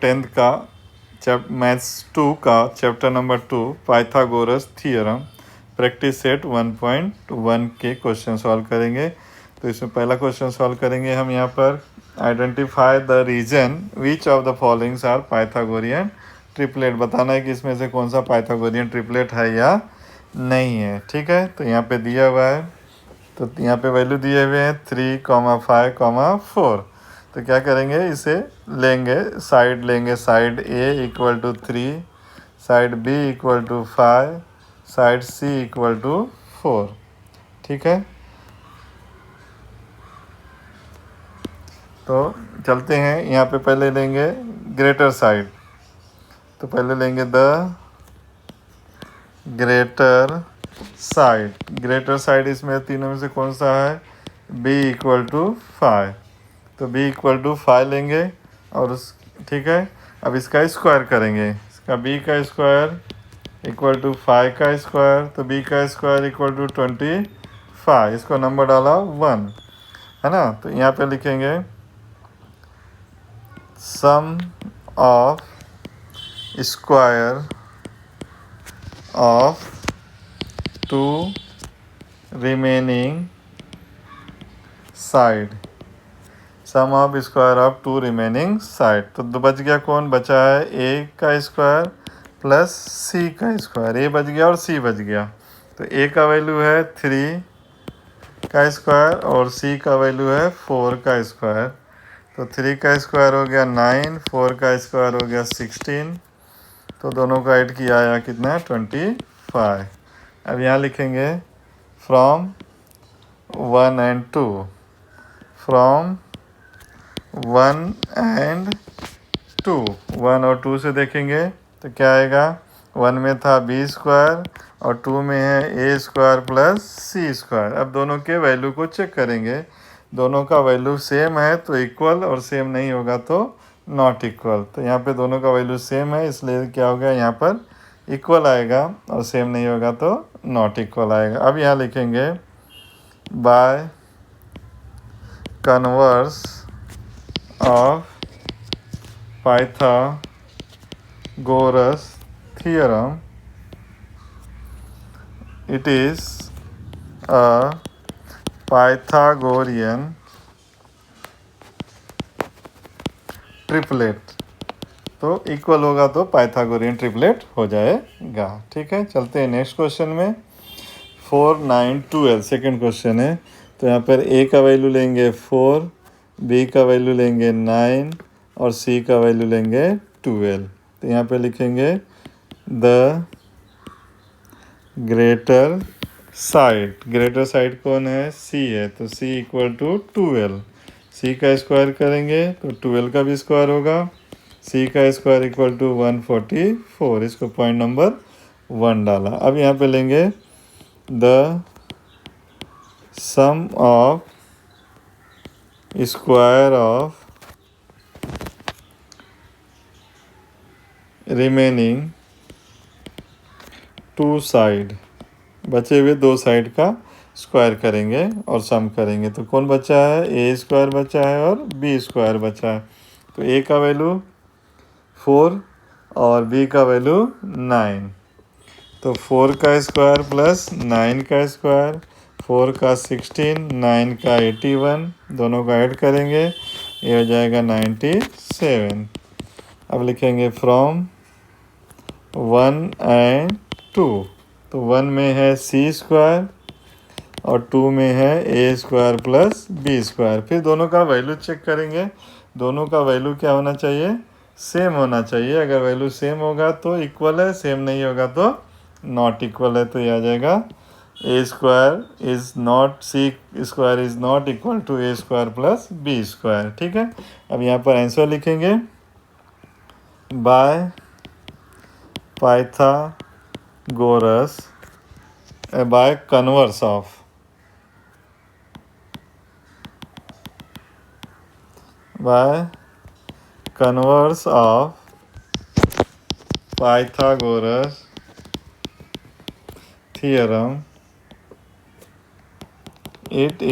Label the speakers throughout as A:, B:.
A: 10th का maths 2 का chapter number 2 Pythagoras theorem practice set 1.1 के क्वेश्चन सॉल्व करेंगे। तो इसमें पहला क्वेश्चन सॉल्व करेंगे हम यहाँ पर। Identify the reason which of the followings are Pythagorean triplet. बताना है कि इसमें से कौन सा पाइथागोरियन ट्रिपलेट है या नहीं है। ठीक है, तो यहाँ पे दिया हुआ है, तो यहाँ पे वैल्यू दिए हुए हैं 3, 5, 4। तो क्या करेंगे, इसे लेंगे, साइड लेंगे, side A equal to 3, side B equal to 5, side C equal to 4। ठीक है, तो चलते हैं। यहाँ पे पहले लेंगे ग्रेटर साइड, तो पहले लेंगे the greater side. Greater side इसमें तीनों में से कौन सा है, b इक्वल टू 5। तो b इक्वल टू 5 लेंगे और उस, ठीक है, अब इसका स्क्वायर करेंगे। इसका b का स्क्वायर इक्वल टू 5 का स्क्वायर, तो b का स्क्वायर इक्वल टू 25। इसको नंबर डाला 1, है ना। तो यहाँ पे लिखेंगे sum of square of 2 remaining side, sum of square of 2 remaining side. तो बच गया, कौन बचा है, a का स्क्वायर प्लस c का स्क्वायर। a बच गया और c बच गया। तो a का वैल्यू है 3 का स्क्वायर और c का वैल्यू है 4 का स्क्वायर। तो 3 का स्क्वायर हो गया 9, 4 का स्क्वायर हो गया 16। तो दोनों का ऐड किया आया कितना है, 25। अब यहाँ लिखेंगे फ्रॉम 1 एंड 2, फ्रॉम 1 एंड 2, 1 और 2 से देखेंगे तो क्या आएगा, 1 में था b स्क्वायर और 2 में है a square plus c square. अब दोनों के वैल्यू को चेक करेंगे, दोनों का वैल्यू सेम है तो इक्वल, और सेम नहीं होगा तो नॉट इक्वल। तो यहाँ पे दोनों का वैल्यू सेम है, इसलिए क्या होगा, यहाँ पर इक्वल आएगा, और सेम नहीं होगा तो नॉट इक्वल आएगा। अब यहाँ लिखेंगे by converse of Pythagoras theorem, it is a Pythagorean triplet. तो इक्वल होगा तो पाइथागोरियन ट्रिपलेट हो जाएगा। ठीक है, चलते हैं नेक्स्ट क्वेश्चन में। 4, 9, 12 सेकेंड क्वेश्चन है। तो यहाँ पर a का वैल्यू लेंगे 4, b का वैल्यू लेंगे 9 और c का वैल्यू लेंगे 12। तो यहाँ पे लिखेंगे the greater side. Greater side कौन है, c है, तो c इक्वल टू 12। c का स्क्वायर करेंगे तो 12 का भी स्क्वायर होगा, c का स्क्वायर इक्वल टू 144। इसको पॉइंट नंबर 1 डाला। अब यहाँ पे लेंगे the sum of square of remaining 2 side, बचे हुए 2 साइड का स्क्वायर करेंगे और सम करेंगे। तो कौन बचा है, a स्क्वायर बचा है और b स्क्वायर बचा है। तो a का वैल्यू 4 और b का वैल्यू 9। तो 4 का स्क्वायर प्लस 9 का स्क्वायर, 4 का 16, 9 का 81, दोनों का ऐड करेंगे, ये हो जाएगा 97। अब लिखेंगे फ्रॉम 1 एंड 2। तो 1 में है c स्क्वायर और 2 में है a square plus b square. फिर दोनों का वैल्यू चेक करेंगे, दोनों का वैल्यू क्या होना चाहिए, सेम होना चाहिए। अगर वैल्यू सेम होगा तो इक्वल है, सेम नहीं होगा तो नॉट इक्वल है। तो ये आ जाएगा a square is not, c square is not equal to a square plus b square. ठीक है, अब यहाँ पर आंसर लिखेंगे by Pythagoras, by converse of, by converse of Pythagoras theorem, it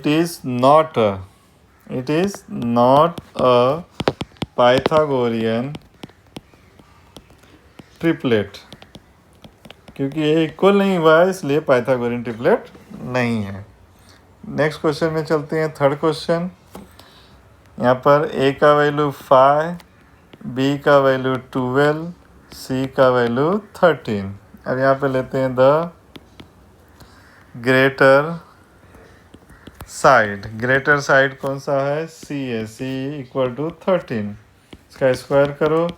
A: is not a it is not a Pythagorean triplet, क्योंकि ये equal नहीं हुआ है इसलिए पाइथागोरियन ट्रिपलेट नहीं है। नेक्स्ट क्वेश्चन में चलते हैं, थर्ड क्वेश्चन। यहाँ पर ए का वैल्यू 5, बी का वैल्यू 12, सी का वैल्यू 13। अब यहाँ पे लेते हैं the greater side. Greater side कौन सा है? सी है। सी इक्वल टू 13, इसका स्क्वायर करो।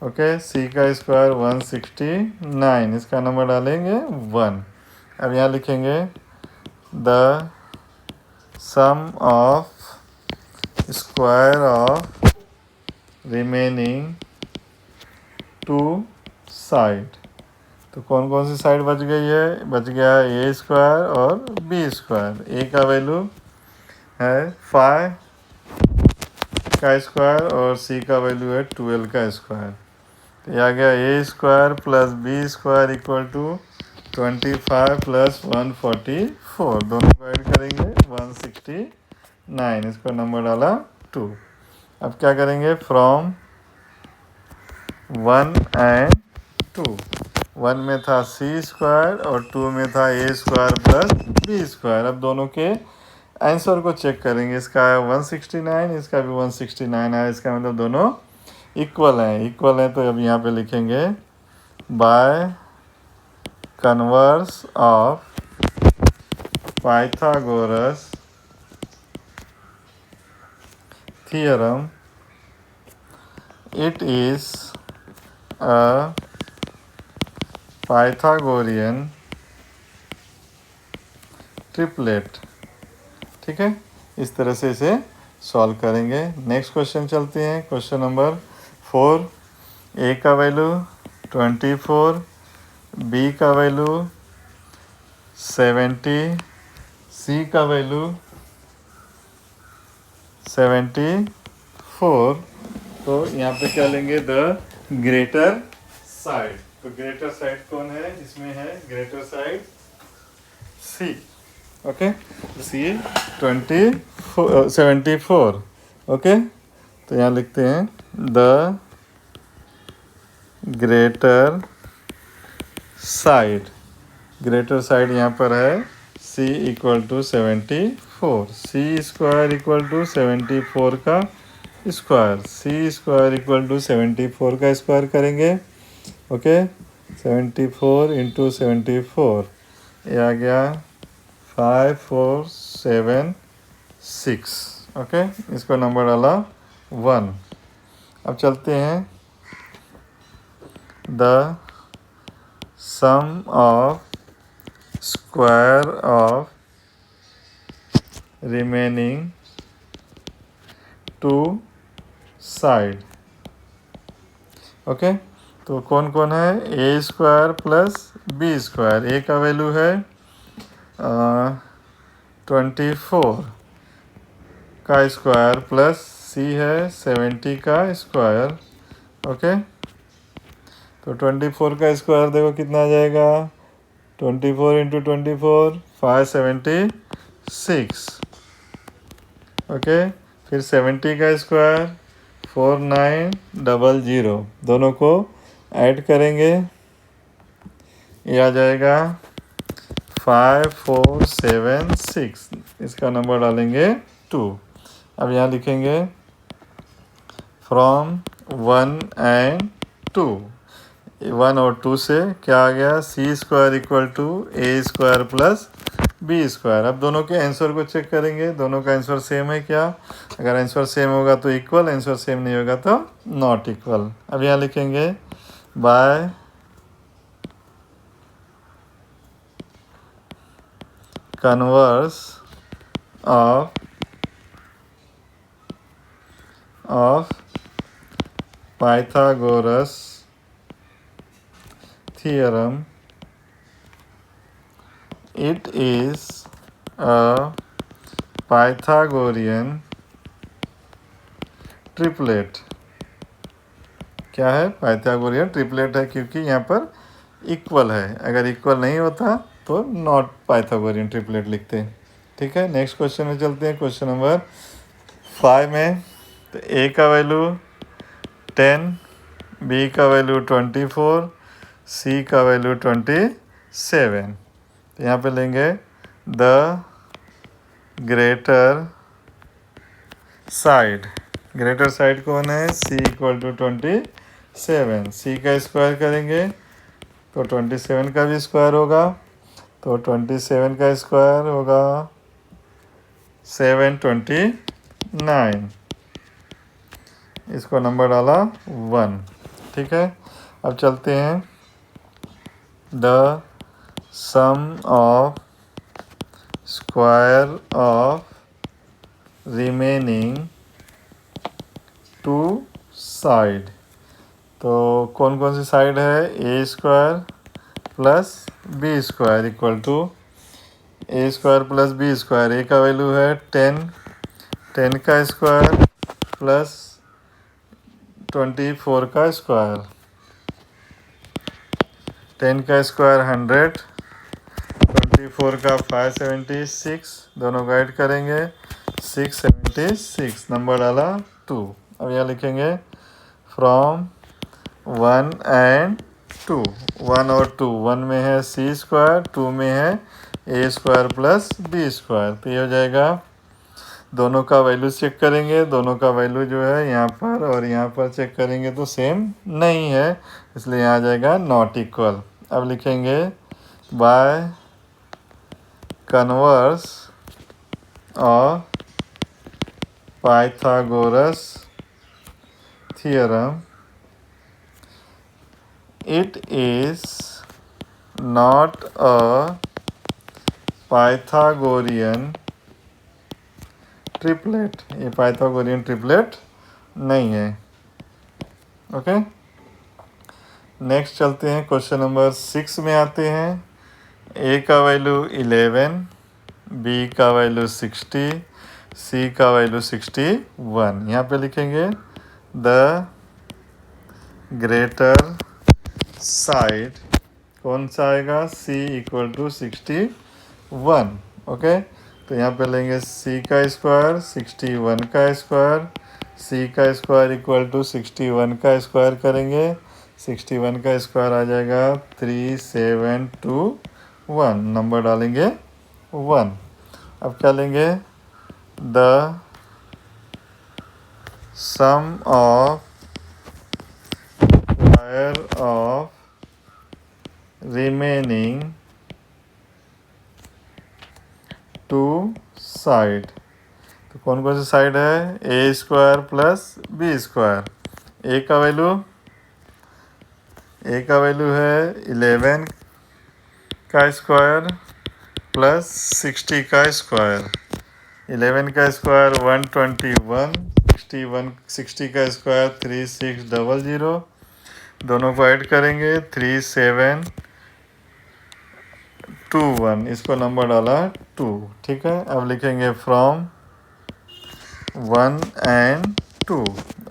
A: ओके, सी का स्क्वायर 169, इसका नंबर डालेंगे 1। अब यहाँ लिखेंगे the sum of square of remaining two side. तो कौन कौन सी साइड बच गई है? बच गया है ए स्क्वायर और बी स्क्वायर। ए का वैल्यू है 5 का स्क्वायर और सी का वैल्यू है 12 का स्क्वायर। तो ये आ गया A square plus B square equal to 25 plus 144। दोनों को ऐड करेंगे 169, इसको नंबर डाला 2। अब क्या करेंगे? From 1 and 2। 1 में था सी स्क्वायर और 2 में था ए स्क्वायर प्लस बी स्क्वायर। अब दोनों के आंसर को चेक करेंगे। इसका है 169, इसका भी 169 है। इसका मतलब दोनों इक्वल हैं। इक्वल हैं तो अब यहाँ पे लिखेंगे bye converse of Pythagoras theorem, it is a Pythagorean triplet. ठीक है, इस तरह से इसे सॉल्व करेंगे। नेक्स्ट क्वेश्चन चलते हैं, क्वेश्चन नंबर 4। ए का वैल्यू 24, बी का वैल्यू 70, सी का वैल्यू 74। तो यहाँ पे क्या लेंगे? The greater side. तो ग्रेटर साइड कौन है? इसमें है greater side C. Okay, C 74। Okay, तो यहाँ लिखते हैं the greater side. Greater side यहाँ पर है c equal to 74। C square equal to 74 का square. C square equal to 74 का स्क्वायर करेंगे। ओके, 74 इंटू 74, ये आ गया 5476। ओके, इसको नंबर डाला 1। अब चलते हैं the sum of square of remaining two side. Okay, तो कौन कौन है? A square plus B square. ए का वैल्यू है 24 का स्क्वायर प्लस सी है 70 का स्क्वायर। ओके, तो 24 का स्क्वायर देखो कितना आ जाएगा? 24 इंटू 24 576। ओके, फिर 70 का स्क्वायर 4900। दोनों को ऐड करेंगे, ये आ जाएगा 5476। इसका नंबर डालेंगे 2। अब यहाँ लिखेंगे फ्रॉम 1 एंड 2। 1 और 2 से क्या आ गया? C square equal to A square plus B square. अब दोनों के आंसर को चेक करेंगे, दोनों का आंसर सेम है क्या? अगर आंसर सेम होगा तो इक्वल, आंसर सेम नहीं होगा तो नॉट इक्वल। अब यहाँ लिखेंगे bye converse of Pythagoras theorem, it is a Pythagorean triplet। क्या है? पाइथागोरियन ट्रिपलेट है, क्योंकि यहाँ पर इक्वल है। अगर इक्वल नहीं होता तो नॉट पाइथागोरियन ट्रिपलेट लिखते। ठीक है, नेक्स्ट क्वेश्चन में चलते हैं, क्वेश्चन नंबर 5 में तो ए का वैल्यू 10, बी का वैल्यू 24, सी का वैल्यू 27। तो यहाँ पे लेंगे the greater side. Greater side कौन है? सी इक्वल टू 27। सी का स्क्वायर करेंगे तो 27 का भी स्क्वायर होगा, तो 27 का स्क्वायर होगा 729। इसको नंबर डाला 1। ठीक है, अब चलते हैं the sum of square of remaining 2 side. तो कौन कौन सी साइड है? A square plus B square equal to A square plus B square. ए का वैल्यू है 10, 10 का स्क्वायर प्लस 24 का स्क्वायर। 10 का स्क्वायर 100, 24 का 576, दोनों गाइड करेंगे 676, नंबर डाला 2। अब यहाँ लिखेंगे फ्रॉम 1 एंड 2। 1 और 2, 1 में है सी स्क्वायर, 2 में है A square plus B square. तो ये हो जाएगा, दोनों का वैल्यू चेक करेंगे, दोनों का वैल्यू जो है यहाँ पर और यहाँ पर चेक करेंगे तो सेम नहीं है, इसलिए यहाँ आ जाएगा नॉट इक्वल। अब लिखेंगे bye converse of Pythagoras theorem, it is not a Pythagorean triplet. ये पाइथागोरियन ट्रिपलेट नहीं है। ओके, नेक्स्ट चलते हैं, क्वेश्चन नंबर 6 में आते हैं। ए का वैल्यू 11, बी का वैल्यू 60, सी का वैल्यू 61। यहाँ पे लिखेंगे द ग्रेटर साइड कौन सा आएगा? c equal to 61। ओके, तो यहाँ पे लेंगे c का स्क्वायर 61 का स्क्वायर, c का स्क्वायर इक्वल टू 61 का स्क्वायर करेंगे, 61 का स्क्वायर आ जाएगा 3721, नंबर डालेंगे 1। अब क्या लेंगे? The sum of square of remaining 2 side. तो कौन कौन सी साइड है? A square plus B square. ए का वैल्यू है 11 का स्क्वायर प्लस 60 का स्क्वायर। 11 का स्क्वायर 121, 60 का स्क्वायर 3600, दोनों को ऐड करेंगे 3721, इसको नंबर डाला 2। ठीक है, अब लिखेंगे फ्रॉम 1 एंड 2।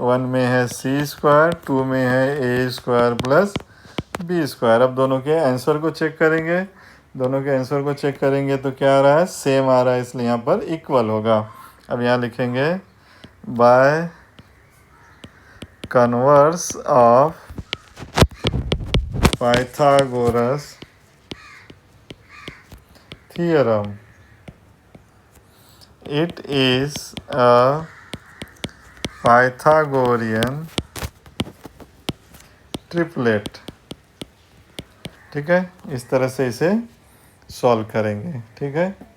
A: 1 में है सी स्क्वायर, 2 में है A square plus B square. अब दोनों के आंसर को चेक करेंगे, दोनों के आंसर को चेक करेंगे तो क्या आ रहा है? सेम आ रहा है, इसलिए यहाँ पर इक्वल होगा। अब यहाँ लिखेंगे bye converse of Pythagoras theorem, it is a Pythagorean triplet। ठीक है, इस तरह से इसे सॉल्व करेंगे। ठीक है।